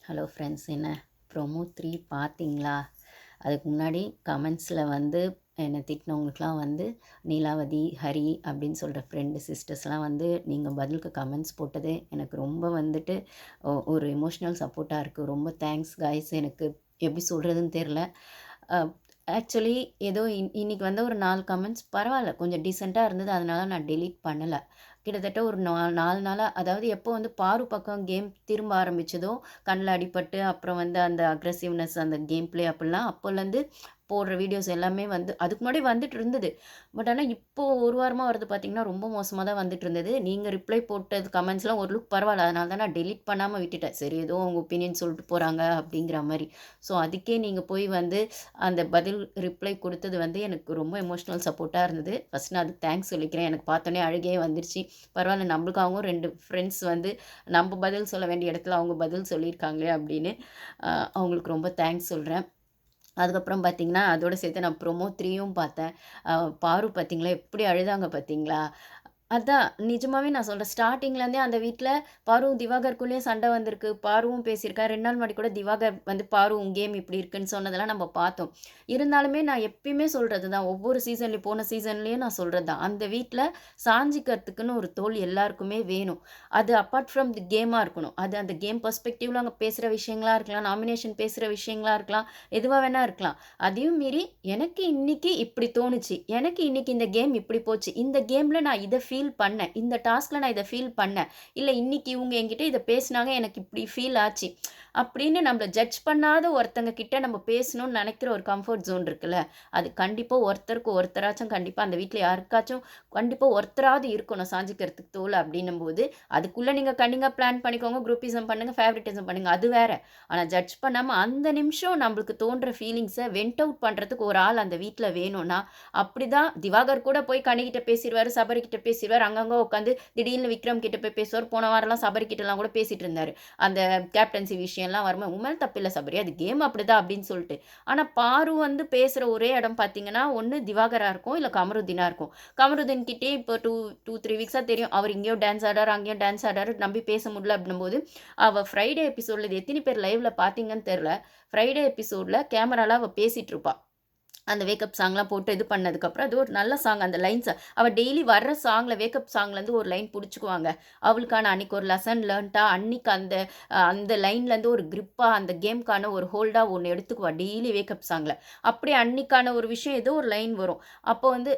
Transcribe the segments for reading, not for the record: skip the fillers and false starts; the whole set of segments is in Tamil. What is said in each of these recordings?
ஹலோ ஃப்ரெண்ட்ஸ், என்ன ப்ரோமோ 3 பார்த்தீங்களா? அதுக்கு முன்னாடி கமெண்ட்ஸில் வந்து என்னை திட்டினவங்களுக்குலாம் வந்து நீலாவதி, ஹரி அப்படின்னு சொல்கிற ஃப்ரெண்டு சிஸ்டர்ஸ்லாம் வந்து நீங்கள் பதிலுக்கு கமெண்ட்ஸ் போட்டது எனக்கு ரொம்ப வந்துட்டு ஒரு எமோஷ்னல் சப்போர்ட்டாக இருக்குது. ரொம்ப தேங்க்ஸ் காய்ஸ். எனக்கு எப்படி சொல்கிறதுன்னு தெரில. ஆக்சுவலி ஏதோ இன்னைக்கு வந்து ஒரு 4 கமெண்ட்ஸ் பரவாயில்ல, கொஞ்சம் டீசெண்டாக இருந்தது. அதனால நான் டெலீட் பண்ணலை. கிட்டத்தட்ட ஒரு 4 நாளா, அதாவது எப்போ வந்து பாரு பக்கம் கேம் திரும்ப ஆரம்பிச்சதோ, கண்ல அடிபட்டு, அப்புறம் வந்து அந்த அக்ரெசிவ்னஸ், அந்த கேம் பிளே அப்படிலாம் அப்போலேருந்து போடுற வீடியோஸ் எல்லாமே வந்து அதுக்கு முன்னாடி வந்துட்டு இருந்தது. பட் ஆனா இப்போ ஒரு வாரமா வரது பார்த்தீங்கன்னா, ரொம்ப மோசமா தான் வந்துட்டு இருந்தது. நீங்க ரிப்ளை போட்டது கமெண்ட்ஸ்லாம் ஒரு லுக் பரவால்ல. அதனால தான் நான் டெலீட் பண்ணாம விட்டுட்டேன். சரி, ஏதோ அவங்க ஒப்பீனியன் சொல்லிட்டு போறாங்க அப்படிங்கிற மாரி. ஸோ அதுக்கே நீங்க போய் வந்து அந்த பதில் ரிப்ளை குடுத்தது வந்து எனக்கு ரொம்ப எமோஷனல் சப்போர்ட்டா இருந்தது. ஃபர்ஸ்ட் நான் அதுக்கு தேங்க்ஸ் சொல்லிக்கிறேன். எனக்கு பார்த்தோனே அழுகையே வந்துருச்சு. பரவால்ல, நம்மளுக்காகவும் 2 ஃப்ரெண்ட்ஸ் வந்து நம்ப பதில் சொல்ல வேண்டிய இடத்துல அவங்க பதில் சொல்லியிருக்காங்களே அப்படின்னு அவங்களுக்கு ரொம்ப தேங்க்ஸ் சொல்றேன். அதுக்கப்புறம் பார்த்தீங்கன்னா, அதோட சேர்த்து நான் ப்ரோமோ 3யும் பார்த்தேன். அ பாரு பார்த்தீங்களா, எப்படி அழுதாங்க பார்த்தீங்களா? அதான் நிஜமாவே நான் சொல்றேன். ஸ்டார்ட்டிங்லேருந்தே அந்த வீட்ல பாருவும் திவாகருக்குள்ளேயும் சண்டை வந்திருக்கு. பாருவும் பேசியிருக்கா. 2 நாள் முன்னாடி கூட திவாகர் வந்து பாரு உன் கேம் இப்படி இருக்குன்னு சொன்னதெல்லாம் நம்ம பார்த்தோம். இருந்தாலுமே நான் எப்பயுமே சொல்றது தான். ஒவ்வொரு சீசன்லயும் போன சீசன்லயும் நான் சொல்றது தான். அந்த வீட்ல சாஞ்சிக்கிறதுக்குன்னு ஒரு தோள் எல்லாருக்குமே வேணும். அது அப்பார்ட் ஃப்ரம் தி கேமா இருக்கணும். அது அந்த கேம் பெர்ஸ்பெக்டிவ்ல அங்க பேசுற விஷயங்களா இருக்கலாம், நாமினேஷன் பேசுற விஷயங்களா இருக்கலாம், எதுவா வேணா இருக்கலாம். அதையும் மீறி எனக்கு இன்னைக்கு இப்படி தோணுச்சு. எனக்கு இன்னைக்கு இந்த கேம் இப்படி போச்சு. இந்த கேம்ல நான் இத ஃபீல் பண்ணேன். இந்த டாஸ்க்ல நான் இத ஃபீல் பண்ணேன். இல்ல இன்னைக்கு இவங்க என்கிட்ட இத பேசினாங்க. எனக்கு இப்படி ஃபீல் ஆச்சு. அப்படின்னு நம்மள ஜட்ஜ் பண்ணாத ஒருத்தங்க கிட்ட நம்ம பேசணும்னு நெனைக்கிற ஒரு கம்ஃபோர்ட் ஜோன் இருக்குல்ல. அது கண்டிப்பா ஒருத்தருக்கு ஒருத்தராச்சும் கண்டிப்பா அந்த வீட்ல யாருக்காச்சும் கண்டிப்பா ஒருத்தராவது இருக்கணும் சாஞ்சுக்கிறதுக்கு தோள் அப்படின்னும்போது, அதுக்குள்ள நீங்க கன்னிங்கா பிளான் பண்ணிக்கோங்க. குரூப்பிசம் பண்ணுங்க, ஃபேவரட்டிசம் பண்ணுங்க. அது வேற. ஆனா ஜட்ஜ் பண்ணாம அந்த நிமிஷம் நம்மளுக்கு தோன்ற ஃபீலிங்ஸ வென்ட் அவுட் பண்றதுக்கு ஒரு ஆள் அந்த வீட்ல வேணும்னா, அப்படிதான் திவாகர் கூட போய் கனிகிட்ட பேசிருவாரு, சபரி கிட்ட பேசிருவாரு. அங்கங்க உட்காந்து திடீர்னு விக்ரம் கிட்ட போய் பேசுவாரு. போன வாரம்லாம் சபரி கிட்டலாம் கூட பேசிட்டு இருந்தாரு. அந்த கேப்டன்சி விஷயம்லாம் வரும்போது, "உன் மேல தப்பில்ல சபரி. அது கேம் அப்படிதான்" அப்படின்னு சொல்லிட்டு. ஆனா பாரு வந்து பேசுற ஒரே இடம் பார்த்தீங்கன்னா, ஒண்ணு திவாகரா இருக்கும், இல்ல கமருதீனா இருக்கும். கமருதீன் கிட்டயே இப்போ 3 வீக்ஸா தெரியும். அவர் இங்கேயும் டான்ஸ் ஆடுறாரு, அங்கேயும் டான்ஸ் ஆடுறாரு. நம்பி பேச முடியல அப்படின்னும்போது, அவ ஃப்ரைடே எபிசோட்ல இது எத்தன பேர் லைவ்ல பார்த்தீங்கன்னு தெரியல. ஃப்ரைடே எபிசோட்ல கேமரால அவ பேசிட்டு இருப்பா. அந்த வேக்கப் சாங்லாம் போட்டு இது பண்ணதுக்கப்புறம், அது ஒரு நல்ல சாங் அந்த லைன்ஸ. அவ டெய்லி வர்ற சாங்ல வேக்கப் சாங்லேருந்து ஒரு லைன் புடிச்சுக்குவாங்க. அவளுக்கான அன்னைக்கு ஒரு லெசன் லேர்ன்ட்டா, அன்னைக்கு அந்த லைன்லேருந்து ஒரு கிரிப்பா, அந்த கேம்க்கான ஒரு ஹோல்டா ஒண்ணு எடுத்துக்குவா, டெய்லி வேக்கப் சாங்ல. அப்படியே அன்னைக்கான ஒரு விஷயம் ஏதோ ஒரு லைன் வரும். அப்போ வந்து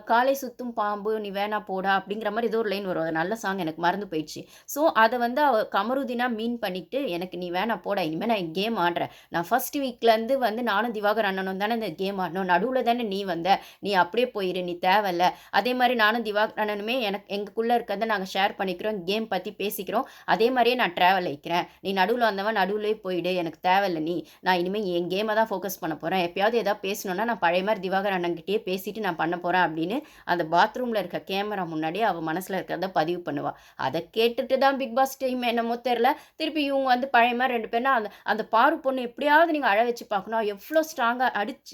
"காலை சுத்தும் பாம்பு நீ வேணா போடா" அப்படிங்கிற மாரி ஏதோ ஒரு லைன் வரும். அது நல்ல சாங், எனக்கு மறந்து போயிடுச்சு. ஸோ, அத வந்து அவ கமருதீனா மீன் பண்ணிட்டு, "எனக்கு நீ வேணா போடா, இனிமே நான் கேம் ஆடுறேன். நான் ஃபர்ஸ்ட் வீக்லேருந்து வந்து நானும் திவாகர் அண்ணனும் தானே இந்த கேம் ஆடினோம். நடுவுல தானே நீ வந்த. நீ அப்படியே போயிரு. நீ தேவையில்ல. அதே மாரி நானும் திவாகர் அண்ணனுமே எங்களுக்குள்ள இருக்கிறத நாங்க ஷேர் பண்ணிக்கிறோம். கேம் பத்தி பேசிக்கிறோம். அதே மாரியே நான் ட்ராவல் ஆயிக்கிறேன். நீ நடுவுல வந்தவன் நடுவுலயே போயிடு. எனக்கு தேவையில்ல நீ. நான் இனிமே என் கேம தான் ஃபோக்கஸ் பண்ண போறேன். எப்பயாவது ஏதாவது பேசணும்னா, நான் பழைய மாரி திவாகர் அண்ணன்கிட்டயே பேசிட்டு நான் பண்ண போறேன்" அப்படின்னு அந்த பாத்ரூம்ல இருக்க கேமரா முன்னாடி அவ மனசுல இருக்கிறத பதிவு பண்ணுவா. அத கேட்டுட்டு தான் பிக் பாஸ் டீம் என்னமோ தெரியல, திருப்பி இவங்க வந்து பழைய மாரி 2 பேரும் அந்த அந்த பாரு பொண்ணு எப்படியாவது நீங்க அழ வச்சு பார்க்கணும். எவ்ளோ ஸ்ட்ராங்கா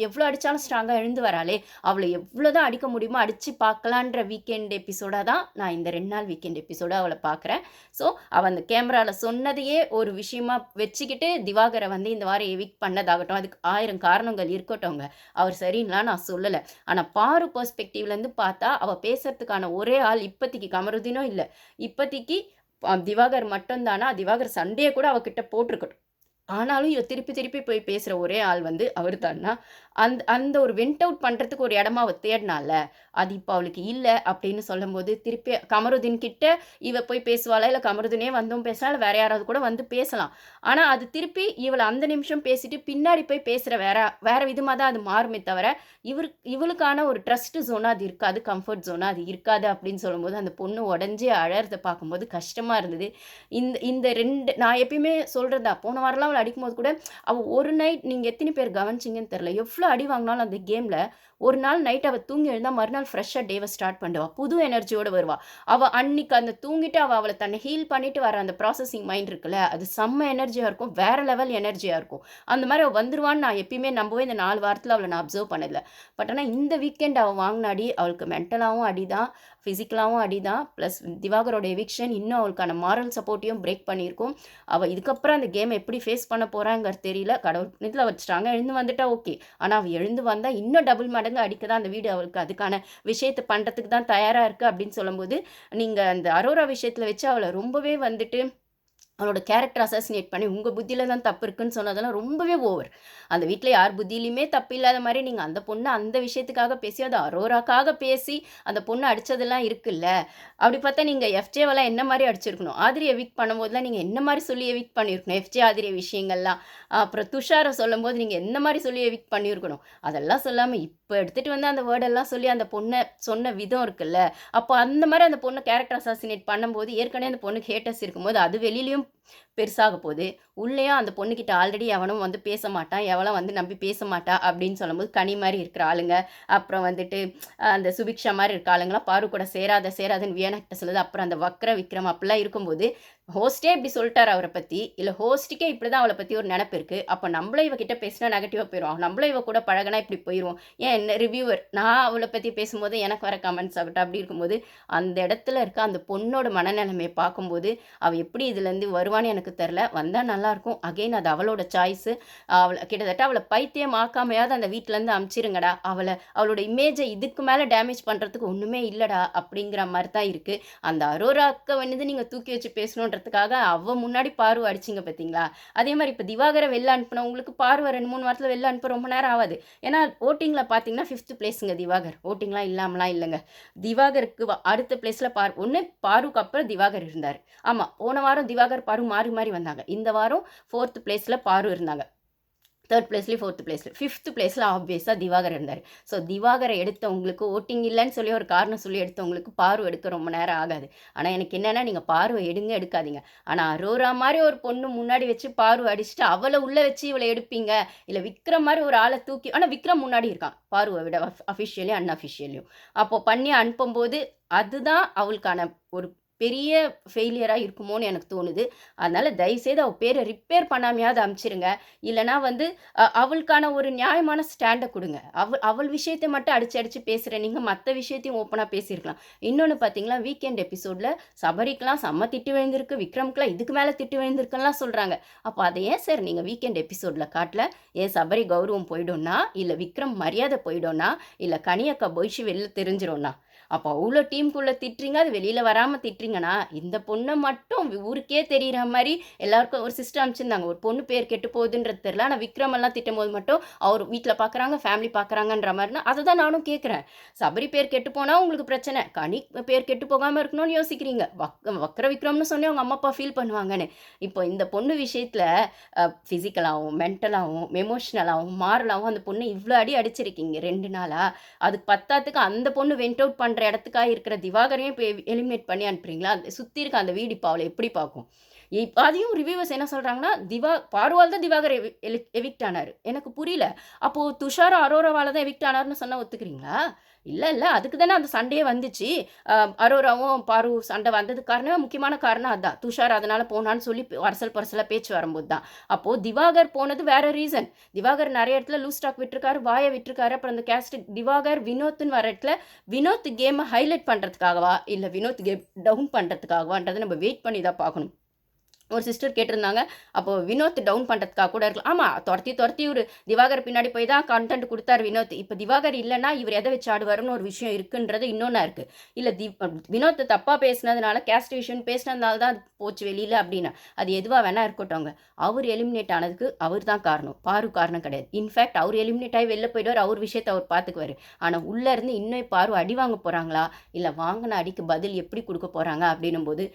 எவ்ளோ அடிச்சாலும் ஸ்ட்ராங்கா எழுந்து வராளே! அவள எவ்ளோ தான் அடிக்க முடியுமோ அடிச்சு பார்க்கலான்ற வீக்கெண்ட் எபிசோடா தான் நான் இந்த 2 நாள் வீக்கெண்ட் எபிசோடா அவள பார்க்குறேன். ஸோ, அவ அந்த கேமரால சொன்னதையே ஒரு விஷயமா வச்சுக்கிட்டு திவாகர வந்து இந்த வாரம் எவிக்ட் பண்ணதாகட்டும், அதுக்கு 1000 காரணங்கள் இருக்கட்டுங்க. அவர் சரின்னுலாம் நான் சொல்லல. ஆனா பாரு பெர்ஸ்பெக்டிவ்லேருந்து பார்த்தா, அவ பேசுறதுக்கான ஒரே ஆள் இப்பத்திக்கு கமருதீனும் இல்ல. இப்பத்திக்கு திவாகர் மட்டும் தானா, திவாகர் சண்டைய கூட அவகிட்ட போட்டுருக்கட்டும். ஆனாலும் இவ திருப்பி திருப்பி போய் பேசுற ஒரே ஆள் வந்து அவரு தான்னா, அந்த அந்த ஒரு வென்ட் அவுட் பண்றதுக்கு ஒரு இடமா அவ தேடுனால்ல, அது இப்ப அவளுக்கு இல்ல அப்படின்னு சொல்லும்போது, திருப்பி கமருதீன் கிட்ட இவ போய் பேசுவாளா? இல்ல கமருதீனே வந்தும் பேசலாம். இல்ல வேற யாராவது கூட வந்து பேசலாம். ஆனா, அது திருப்பி இவள அந்த நிமிஷம் பேசிட்டு பின்னாடி போய் பேசுற வேற வேற விதமா தான் அது மாறுமே தவிர, இவளுக்கான ஒரு ட்ரஸ்ட் ஜோனா அது இருக்காது. கம்ஃபர்ட் ஜோனா அது இருக்காது அப்படின்னு சொல்லும்போது, அந்த பொண்ணு உடைஞ்சு அழறத பார்க்கும்போது கஷ்டமா இருந்தது. இந்த இந்த 2 நான் எப்பயுமே சொல்றது தான். போன வாரம்லாம் அவள அடிக்கும்போது கூட, அவ ஒரு நைட் நீங்க எத்தன பேர் கவனிச்சீங்கன்னு தெரியல. எவ்ளோ அடி வாங்கினாலும் அந்த கேம்ல, ஒரு நாள் நைட் அவள் தூங்கி எழுந்தால் மறுநாள் ஃப்ரெஷ்ஷாக டேவை ஸ்டார்ட் பண்ணுவா, புது எனர்ஜியோடு வருவா. அவள் அன்னைக்கு அந்த தூங்கிட்டு அவளை தன்னை ஹீல் பண்ணிட்டு வர அந்த ப்ராசஸிங் மைண்ட் இருக்குல்ல, அது செம்ம எனர்ஜியாக இருக்கும், வேற லெவல் எனர்ஜியாக இருக்கும். அந்த மாதிரி அவள் வந்துருவான்னு நான் எப்பயுமே நம்பவே இந்த 4 வாரத்தில் அவளை நான் அப்சர்வ் பண்ணதில்ல. பட் ஆனால் இந்த வீக்கெண்ட் அவள் வாங்கின அடி அவளுக்கு மென்டலாகவும் அடி தான், ஃபிசிக்கலாகவும் அடி தான். ப்ளஸ் திவாகரோட எவிக்ஷன் இன்னும் அவளுக்கான மாரல் சப்போர்ட்டையும் பிரேக் பண்ணியிருக்கும். அவள் இதுக்கப்புறம் அந்த கேமை எப்படி ஃபேஸ் பண்ண போகிறாங்கிறது தெரியல. கடவுள் புண்ணியத்தில் வச்சுட்டாங்க, எழுந்து வந்துட்டா ஓகே. ஆனால் அவள் எழுந்து வந்தால் இன்னும் டபுள் மடங்கு அடிக்க தான் அந்த வீடு அவளுக்கு அதுக்கான விஷயத்தை பண்ணுறதுக்கு தான் தயாராக இருக்குது அப்படின்னு சொல்லும்போது, நீங்கள் அந்த அரோரா விஷயத்தில் வச்சு அவளை ரொம்பவே வந்துட்டு அவளோட கேரக்டர் அசாசினேட் பண்ணி உங்கள் புத்தியில் தான் தப்பு இருக்குன்னு சொன்னதெல்லாம் ரொம்பவே ஓவர். அந்த வீட்டில் யார் புத்தியிலையுமே தப்பு இல்லாத மாதிரி நீங்கள் அந்த பொண்ணை அந்த விஷயத்துக்காக பேசி, அது அரோராக்காக பேசி அந்த பொண்ணை அடித்ததெல்லாம் இருக்குல்ல. அப்படி பார்த்தா நீங்கள் எஃப்ஜேவெல்லாம் என்ன மாதிரி அடிச்சிருக்கணும்? ஆதிரியை எவிக்ட் பண்ணும்போதெல்லாம் நீங்கள் என்ன மாதிரி சொல்லி எவிக்ட் பண்ணியிருக்கணும்? எஃப்ஜே ஆதிரிய விஷயங்கள்லாம். அப்புறம் துஷாரை சொல்லும்போது நீங்கள் என்ன மாதிரி சொல்லி எவிக்ட் பண்ணியிருக்கணும்? அதெல்லாம் சொல்லாமல் இப்போ எடுத்துகிட்டு வந்து அந்த வேர்டெல்லாம் சொல்லி அந்த பொண்ணை சொன்ன விதம் இருக்குல்ல, அப்போ அந்த மாதிரி அந்த பொண்ணை கேரக்டர் அசாசினேட் பண்ணும்போது ஏற்கனவே அந்த பொண்ணுக்கு ஹேட்டர்ஸ் இருக்கும்போது அது வெளியிலையும் பெருசாக போகுது. உள்ளேயும் அந்த பொண்ணுக்கிட்ட ஆல்ரெடி எவனும் வந்து பேச மாட்டான், எவளும் வந்து நம்பி பேச மாட்டா அப்படின்னு சொல்லும்போது கனி மாதிரி இருக்கிற ஆளுங்க, அப்புறம் வந்துட்டு அந்த சுபிக்ஷா மாதிரி இருக்க ஆளுங்களாம் பாரு கூட சேராதுன்னு வியனாக்கிட்ட சொல்லுது. அப்புறம் அந்த வக்ர விக்ரம் அப்படிலாம் இருக்கும்போது ஹோஸ்டே இப்படி சொல்லிட்டார் அவரை பற்றி, இல்லை ஹோஸ்ட்டுக்கே இப்படி தான் அவளை பற்றி ஒரு நினப்பு இருக்குது. அப்போ நம்மளும் இவகிட்ட பேசினா நெகட்டிவாக போயிடும், நம்மளும் இவ கூட பழகினா இப்படி போயிடுவோம். ஏன் என்ன ரிவ்யூவர் நான் அவளை பற்றி பேசும்போது எனக்கு வர கமெண்ட்ஸ் ஆகட்டும் அப்படி இருக்கும்போது அந்த இடத்துல இருக்க அந்த பொண்ணோட மனநிலைமையை பார்க்கும்போது அவள் எப்படி இதுலேருந்து வருவான்னு எனக்கு தெரில. வந்தால் நல்லாயிருக்கும். அகெயின் அது அவளோட சாய்ஸு. அவளை கிட்டத்தட்ட அவளை பைத்தியம் ஆக்காமையாவது அந்த வீட்டிலேருந்து அமுச்சிருங்கடா. அவளோட இமேஜை இதுக்கு மேலே டேமேஜ் பண்ணுறதுக்கு ஒன்றுமே இல்லைடா அப்படிங்கிற மாதிரி தான் இருக்குது. அந்த அரோராக்க வந்து நீங்கள் தூக்கி வச்சு பேசணுன்றதுக்காக அவள் முன்னாடி பார்வை அடிச்சிங்க பார்த்தீங்களா? அதே மாதிரி இப்போ திவாகரை வெளில அனுப்பினவங்களுக்கு பார்வை 2-3 வாரத்தில் வெளில அனுப்ப ரொம்ப நேரம் ஆகாது. ஏன்னா ஓட்டிங்கில் பார்த்தீங்கன்னா 5th பிளேஸுங்க திவாகர். ஓட்டிங்லாம் இல்லாமலாம் இல்லைங்க. திவாகருக்கு அடுத்த பிளேஸில் ஒன்று பாருக்கு அப்புறம் திவாகர் இருந்தார். ஆமாம், போன வாரம் திவாகர் பாரு மாறி மாறி வந்தாங்க. இந்த வாரம் 4th பிளேஸில் பாரு இருந்தாங்க. 3rd பிளேஸ்லேயும் 4th பிளேஸில் 5th பிளேஸில் ஆப்வியஸாக திவாகர் இருந்தார். ஸோ திவாகரை எடுத்தவங்களுக்கு ஓட்டிங் இல்லைன்னு சொல்லி ஒரு காரணம் சொல்லி எடுத்தவங்களுக்கு பார்வை எடுக்க ரொம்ப நேரம் ஆகாது. ஆனால் எனக்கு என்னென்னா நீங்கள் பார்வை எடுக்காதீங்க. ஆனால் அரோரா மாதிரி ஒரு பொண்ணு முன்னாடி வச்சு பார்வை அடிச்சுட்டு அவளை உள்ளே வச்சு இவளை எடுப்பீங்க, இல்லை விக்ரம் மாதிரி ஒரு ஆளை தூக்கி, ஆனால் விக்ரம் முன்னாடி இருக்கான் பார்வை விட அஃபிஷியலியும் அன்அஃபிஷியலியும். அப்போது பண்ணி அனுப்பும்போது அதுதான் அவளுக்கான ஒரு பெரிய ஃபெயிலியராக இருக்குமோன்னு எனக்கு தோணுது. அதனால் தயவுசெய்து அவள் பேரை ரிப்பேர் பண்ணாமையாவது அனுப்பிச்சிருங்க. இல்லைனா வந்து அவளுக்கான ஒரு நியாயமான ஸ்டாண்டை கொடுங்க. அவள் விஷயத்தை மட்டும் அடித்து பேசுகிற நீங்கள் மற்ற விஷயத்தையும் ஓப்பனாக பேசியிருக்கலாம். இன்னொன்று பார்த்தீங்களா, வீக்கெண்ட் எபிசோடில் சபரிக்கெலாம் செம்ம திட்டு விழுந்திருக்கு, விக்ரம்க்குலாம் இதுக்கு மேலே திட்டு விழுந்திருக்குலாம் சொல்கிறாங்க. அப்போ அதை ஏன் சார் நீங்கள் வீக்கெண்ட் எபிசோடில் காட்டல? ஏன் சபரி கௌரவம் போய்டும்னா, இல்லை விக்ரம் மரியாதை போய்டும்னா, இல்லை கனியக்கா பொய்ஷி வெளில தெரிஞ்சிடும்னா? அப்போ அவ்வளோ டீமுக்குள்ளே திட்டுறீங்க, அது வெளியில் வராமல் திட்டுறீங்கன்னா, இந்த பொண்ணை மட்டும் ஊருக்கே தெரிகிற மாதிரி எல்லாருக்கும் ஒரு சிஸ்டம் அனுப்பிச்சிருந்தாங்க. ஒரு பொண்ணு பேர் கெட்டு போகுதுன்றது தெரியல, ஆனால் விக்ரமெல்லாம் திட்டும் போது மட்டும் அவர் வீட்டில் பார்க்குறாங்க, ஃபேமிலி பார்க்குறாங்கன்ற மாதிரினா அதை தான் நானும் கேட்குறேன். சபரி பேர் கெட்டு போனால் உங்களுக்கு பிரச்சனை, கனி பேர் கெட்டு போகாமல் இருக்கணும்னு யோசிக்கிறீங்க. வக்ர விக்ரம்னு சொன்னே அவங்க அம்மா அப்பா ஃபீல் பண்ணுவாங்கன்னு. இப்போ இந்த பொண்ணு விஷயத்தில் ஃபிசிக்கலாகவும் மென்டலாகவும் எமோஷ்னலாகவும் மாரலாகவும் அந்த பொண்ணு இவ்வளோ அடிச்சிருக்கீங்க 2 நாளாக. அதுக்கு பத்தாத்துக்கு அந்த பொண்ணு வெண்ட் அவுட் பண்ணுற இடத்துக்காக இருக்கிற திவாகரையும் இப்போ எலிமினேட் பண்ணி அனுப்புறீங்களா? சுற்றி இருக்க அந்த வீடு இப்போ அவளை எப்படி பார்க்கும்? அதையும் ரிவ்யூவர்ஸ் என்ன சொல்கிறாங்கன்னா, பார்வால் தான் திவாகர் எவிக்ட் ஆனார். எனக்கு புரியல. அப்போது துஷாரா அரோராவால் தான் எவிக்ட் ஆனார்னு சொன்னால் ஒத்துக்கிறீங்களா? இல்லை அதுக்கு தானே அந்த சண்டையே வந்துச்சு. அரோராவும் பாரு சண்டை வந்ததுக்கு காரணமே முக்கியமான காரணம் அதுதான். துஷார் அதனால் போனான்னு சொல்லி பரசலாக பேச்சு வரும்போது தான். அப்போது திவாகர் போனது வேறு ரீசன். திவாகர் நிறைய இடத்துல லூஸ் ஸ்டாக் விட்டுருக்காரு, வாயை விட்டுருக்காரு. அப்புறம் அந்த கேஸ்ட் திவாகர் வினோத்னு வர இடத்துல வினோத் கேமை ஹைலைட் பண்ணுறதுக்காகவா, இல்லை வினோத் கேம் டவுன் பண்ணுறதுக்காகவான்றதை நம்ம வெயிட் பண்ணி தான் பார்க்கணும். ஒரு சிஸ்டர் கேட்டிருந்தாங்க, அப்போது வினோத் டவுன் பண்ணுறதுக்காக கூட இருக்கலாம். ஆமாம், துரத்தி ஒரு திவாகர் பின்னாடி போய் தான் கண்டென்ட் கொடுத்தார் வினோத். இப்போ திவாகர் இல்லைன்னா இவர் எதை வச்சு ஆடுவாருன்னு ஒரு விஷயம் இருக்குன்றது இன்னொன்னா இருக்குது. இல்லை வினோத் தப்பாக பேசினதுனால கேஸ்ட் விஷயம் பேசினதுனால தான் அது போச்சு வெளியில் அப்படின்னா அது எதுவாக வேணா இருக்கட்டும். அவர் எலிமினேட் ஆனதுக்கு அவர் தான் காரணம், பாரு காரணம் கிடையாது. இன்ஃபேக்ட் அவர் எலிமினேட் ஆகி வெளில போயிடுவார், அவர் விஷயத்தை அவர் பார்த்துக்குவார். ஆனால் உள்ளேருந்து இன்னும் பாரு அடி வாங்க போகிறாங்களா, இல்லை வாங்கின அடிக்கு பதில் எப்படி கொடுக்க போகிறாங்க அப்படின்னும் போது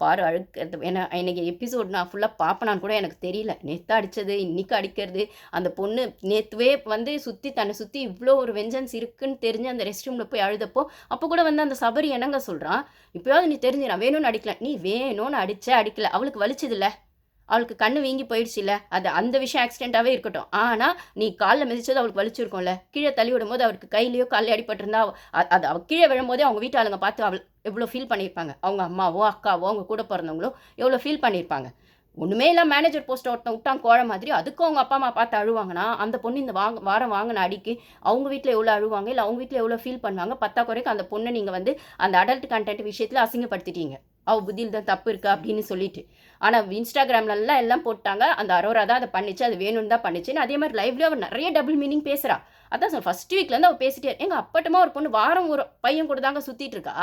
பாரு அழுக்கிறது. ஏன்னா இன்றைக்கி எபிசோட் நான் ஃபுல்லாக பார்ப்பனான்னு கூட எனக்கு தெரியல. நேற்று அடித்தது இன்றைக்கி அடிக்கிறது. அந்த பொண்ணு நேற்றுவே வந்து தன்னை சுற்றி இவ்வளோ ஒரு வெஞ்சன்ஸ் இருக்குன்னு தெரிஞ்சு அந்த ரெஸ்ட் ரூமில் போய் அழுதப்போ அப்போ கூட வந்து அந்த சபரி என்னங்க சொல்கிறான், இப்போயாவது நீ தெரிஞ்சிடான் வேணும்னு அடிக்கல, நீ வேணும்னு அடிக்கல, அவளுக்கு வலிச்சதில்ல, அவளுக்கு கண்ணு வீங்கி போயிடுச்சுல்ல, அது அந்த விஷயம் ஆக்சிடென்ட்டாவே இருக்கட்டும். ஆனா, நீ கால்ல மிதிச்சது அவளுக்கு வலிச்சிருக்கும்ல. கீழ தள்ளி விடும்போது அவருக்கு கையிலயோ, கால்லயோ அடிபட்டிருந்தா, அது அவ கீழ விழும்போதே அவங்க வீட்டு ஆளுங்க பார்த்து எவ்ளோ ஃபீல் பண்ணியிருப்பாங்க. அவங்க அம்மாவோ, அக்காவோ, அவங்க கூட பொறந்தவங்களோ எவ்ளோ ஃபீல் பண்ணியிருப்பாங்க. ஒண்ணுமே இல்லாம மேனேஜர் போஸ்ட்ட ஒருத்தன் விட்டான் கோழ மாதிரி, அதுக்கும் அவங்க அப்பா, அம்மா பார்த்து அழுவாங்கன்னா, அந்த பொண்ணு இந்த வாரம் வாங்குன அடிக்கு அவங்க வீட்ல எவ்ளோ அழுவாங்க, இல்ல அவங்க வீட்ல எவ்ளோ ஃபீல் பண்ணுவாங்க. பத்தாக்குறைக்கு அந்த பொண்ண நீங்க வந்து அந்த அடல்ட் கன்டென்ட் விஷயத்துல அசிங்கப்படுத்திட்டீங்க. அவ புத்தியில தான் தப்பு இருக்கு அப்படின்னு சொல்லிட்டு. ஆனா இன்ஸ்டாகிராம்லலாம் எல்லாம் போட்டாங்க. அந்த அரோரா தான் அத பண்ணுச்சு. அது வேணும்னு தான் பண்ணுச்சுன்னு. அதே மாரி லைவ்லயும் அவ நெறைய டபுள் மீனிங் பேசுறா. அதான் ஃபர்ஸ்ட் வீக்லேருந்து அவ பேசிட்டே ஏங்க அப்பட்டமா ஒரு பொண்ணு வாரம் ஒரு பையன் கூட தாங்க சுத்திட்டு இருக்கா.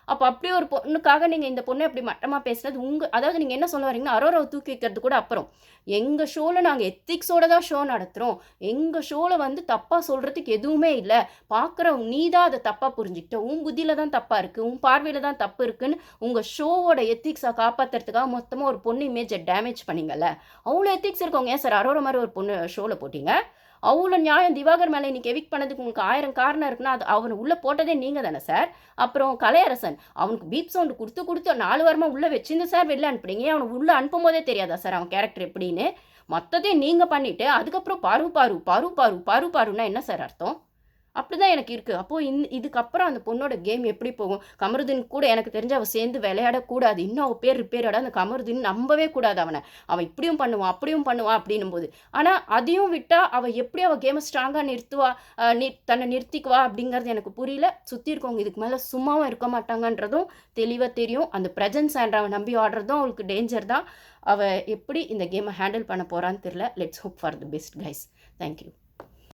அப்ப அப்படியே ஒரு பொண்ணுக்காக நீங்க இந்த பொண்ண இப்படி மட்டமா பேசுனது அதாவது நீங்க என்ன சொல்ல வரீங்கன்னா, அரோராவ தூக்கி வைக்கிறது கூட அப்புறம். எங்க ஷோல நாங்க எத்திக்ஸோட தான் ஷோ நடத்துறோம். எங்க ஷோல வந்து தப்பா சொல்றதுக்கு எதுவுமே இல்ல. பார்க்குறவங்க நீ தான் அத தப்பா புரிஞ்சுக்கிட்ட. உன் புத்தியில தான் தப்பா இருக்கு. உன் பார்வையில தான் தப்பு இருக்குன்னு உங்க ஷோவோட எத்திக்ஸ காப்பாத்துறதுக்காக மொத்தமா ஒரு பொண்ணு இமேஜ டேமேஜ் பண்ணீங்கல்ல. அவ்ளோ எத்திக்ஸ் இருக்கவங்க ஏன் சார் அரோரா மாரி ஒரு பொண்ணு ஷோல போட்டீங்க? அவ்ளோ நியாயம் திவாகர் மேல இன்னைக்கு எவிக்ட் பண்ணதுக்கு உங்களுக்கு 1000 காரணம் இருக்குன்னா, அது அவன உள்ள போட்டதே நீங்க தானே சார். அப்புறம் கலையரசன் அவனுக்கு பீப் சவுண்ட் குடுத்து, குடுத்து 4 வாரமா உள்ள வச்சிருந்து சார் வெளில அனுப்புறீங்க. அவன உள்ள அனுப்பும்போதே தெரியாதா சார் அவன் கேரக்டர் எப்படின்னு? மொத்தத்தையும் நீங்க பண்ணிட்டு, அதுக்கப்புறம் பாரு, பாரு, பாரு, பாரு, பாரு, பாருன்னா என்ன சார் அர்த்தம்? அப்படிதான் எனக்கு இருக்கு. அப்போ இதுக்கப்புறம் அந்த பொண்ணோட கேம் எப்படி போகும்? கமருதீன் கூட எனக்கு தெரிஞ்சு அவ சேர்ந்து விளையாடக்கூடாது. இன்னும் அவ பேர் ரிப்பேர்டா அந்த கமருதீன் நம்பவே கூடாது அவன. அவன் இப்படியும் பண்ணுவான், அப்படியும் பண்ணுவான் அப்படின்னும்போது. ஆனா அதையும் விட்டா அவ எப்படி அவ கேம ஸ்ட்ராங்கா நிறுத்துவா? தன்னை நிறுத்திக்குவா அப்படிங்கிறது எனக்கு புரியல. சுத்தி இருக்கவங்க இதுக்கு மேல சும்மாவும் இருக்க மாட்டாங்கன்றதும் தெளிவா தெரியும். அந்த பிரசன்ஸ் ஆண்ட்ராவ நம்பி ஆடுறதும் அவளுக்கு டேஞ்சர் தான். அவ எப்படி இந்த கேம ஹேண்டில் பண்ண போறான்னு தெரியல. Let's hope for the best guys. Thank you.